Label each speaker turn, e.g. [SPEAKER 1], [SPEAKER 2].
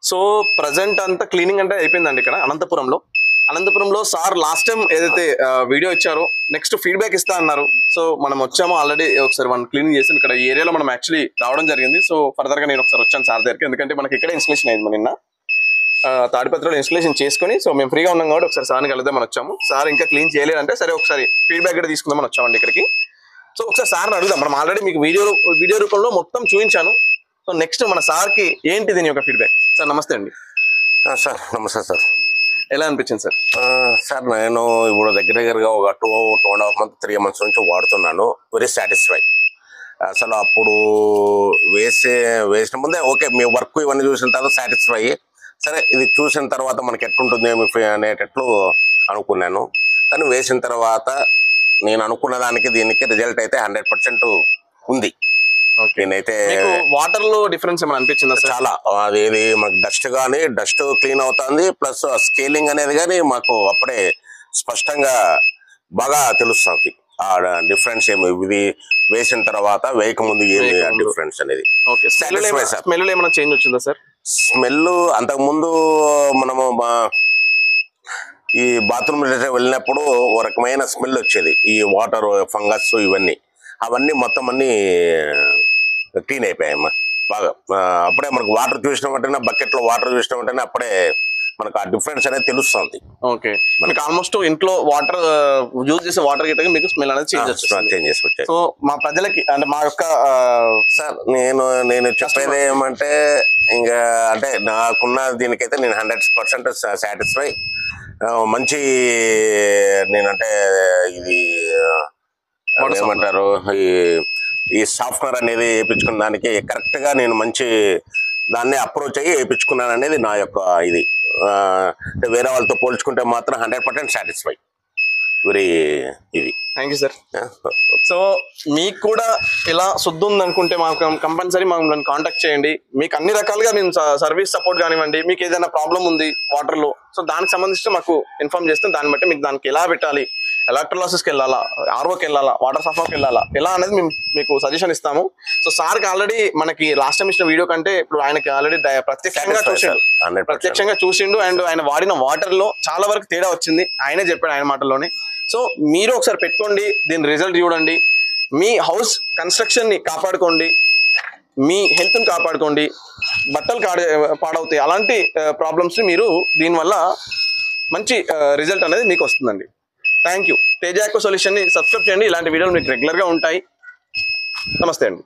[SPEAKER 1] So present అంతా cleaning అంటే అయిపోయిందండి ఇక్కడ అనంతపురంలో సార్ లాస్ట్ టైం ఏదైతే వీడియో ఇచ్చారో నెక్స్ట్ ఫీడ్బ్యాక్ ఇస్తా అన్నారు. సో మనం వచ్చాము ఆల్రెడీ ఒకసారి మనం క్లీనింగ్ చేసాం. ఇక్కడ ఈ ఏరియాలో మనం యాక్చువల్లీ రావడం జరిగింది. సో ఫర్దర్ గా నేను ఒకసారి వచ్చాను సార్ దగ్గరికి, ఎందుకంటే మనకి ఇక్కడే ఇన్స్టలేషన్ అయింది నిన్న తాడిపత్రిలో ఇన్స్టలేషన్ చేసుకుని. సో మేము ఫ్రీగా ఉన్నాం కాబట్టి ఒకసారి సార్ని కలుద్దామని వచ్చాము. సార్ ఇంకా క్లీన్ చేయలేదంటే సరే ఒకసారి ఫీడ్బ్యాక్ కూడా తీసుకుందామని వచ్చామండి ఇక్కడికి. సో ఒకసారి సార్ని అడుగుదాం. మనం ఆల్రెడీ మీకు వీడియో రూపంలో మొత్తం చూపించాను. సో నెక్స్ట్ మన సార్కి ఏంటి దీని యొక్క ఫీడ్బ్యాక్. సార్ నమస్తే అండి.
[SPEAKER 2] సార్ నమస్తే సార్.
[SPEAKER 1] ఎలా అనిపించింది సార్?
[SPEAKER 2] సార్ నేను ఇప్పుడు దగ్గరగా ఒక 2.5 months 3 months నుంచి వాడుతున్నాను. Very satisfy. అసలు అప్పుడు వేసిన ముందే ఓకే మీ వర్క్ ఇవన్నీ చూసిన తర్వాత సాటిస్ఫై. సరే ఇది చూసిన తర్వాత మనకి ఎట్లుంటుంది అనేటట్లు అనుకున్నాను. కానీ వేసిన తర్వాత నేను అనుకున్న దానికి దీనికి రిజల్ట్ అయితే 100% ఉంది. నేనైతే
[SPEAKER 1] వాటర్ లో డిఫరెన్స్ ఏమైనా అనిపించిందా?
[SPEAKER 2] చాలా అది మాకు డస్ట్ క్లీన్ అవుతుంది. ప్లస్ స్కేలింగ్ అనేది కానీ మాకు అప్పుడే స్పష్టంగా బాగా తెలుస్తుంది. ఆ డిఫరెన్స్ ఏమి ఇది వేసిన తర్వాత వేయకముందు ఏమి డిఫరెన్స్ అనేది.
[SPEAKER 1] స్మెల్ ఏమైనా చేంజ్ వచ్చిందా సార్?
[SPEAKER 2] స్మెల్ అంతకుముందు మనము ఈ బాత్రూమ్ వెళ్ళినప్పుడు ఒక రకమైన స్మెల్ వచ్చేది. ఈ వాటర్ ఫంగస్ అవన్నీ మొత్తం అన్ని క్లీన్ అయిపోయాయమ్మా బాగా. అప్పుడే మనకు వాటర్ చూసిన వెంటనే బకెట్లో వాటర్ చూసిన వెంటనే అప్పుడే మనకు ఆ డిఫరెన్స్ అనేది తెలుస్తుంది.
[SPEAKER 1] ఓకే, మీకు ఆల్మోస్ట్ ఇంట్లో వాటర్ యూజ్ చేసే వాటర్ గిట్ట మీకు స్మెల్ అనేది చేంజ్ చేసి వచ్చాయి. సో మా ప్రజలకి అంటే మా యొక్క
[SPEAKER 2] సార్ నేను చెప్పేది ఏమంటే ఇంకా అంటే నాకున్న దీనికైతే నేను 100% సాటిస్ఫై. మంచి నేనంటే ఇది ఏమంటారు ఈ సాఫ్ట్వేర్ అనేది వేయించుకున్న దానికి కరెక్ట్ గా నేను మంచి దాన్ని అప్రోచ్ అయ్యి వేయించుకున్నాను అనేది నా యొక్క ఇది. వేరే వాళ్ళతో పోల్చుకుంటే మాత్రం 100% సాటిస్ఫై. వెరీ ఇది.
[SPEAKER 1] Thank you sir. సో మీకు కూడా ఇలా శుద్ధి ఉందనుకుంటే మాకు కంపల్సరీ మమ్మల్ని కాంటాక్ట్ చేయండి. మీకు అన్ని రకాలుగా మేము సర్వీస్ సపోర్ట్ కానివ్వండి, మీకు ఏదైనా ప్రాబ్లం ఉంది వాటర్లో, సో దానికి సంబంధించి మాకు ఇన్ఫార్మ్ చేస్తే దాన్ని బట్టి మీకు దానికి ఎలా పెట్టాలి, ఎలక్ట్రోలాసిస్కి వెళ్ళాలా, ఆర్ఓకి వెళ్ళాలా, వాటర్ సఫాకి వెళ్ళాలా, ఎలా అనేది మేము మీకు సజెషన్ ఇస్తాము. సో సార్కి ఆల్రెడీ మనకి లాస్ట్ టైం ఇచ్చిన వీడియో కంటే ఇప్పుడు ఆయనకి ఆల్రెడీ ప్రత్యక్షంగా చూసిండు అండ్ ఆయన వాడిన వాటర్లో చాలా వరకు తేడా వచ్చింది. ఆయనే చెప్పాడు ఆయన మాటల్లోనే. సో మీరు ఒకసారి పెట్టుకోండి, దీని రిజల్ట్ చూడండి, మీ హౌస్ కన్స్ట్రక్షన్ని కాపాడుకోండి, మీ హెల్త్ని కాపాడుకోండి, బట్టలు పాడవుతాయి. అలాంటి ప్రాబ్లమ్స్ని మీరు దీనివల్ల మంచి రిజల్ట్ అనేది మీకు వస్తుందండి. Thank you. తేజ ఎకో సొల్యూషన్ని సబ్స్క్రైబ్ చేయండి. ఇలాంటి వీడియోలు మీకు రెగ్యులర్గా ఉంటాయి. నమస్తే అండి.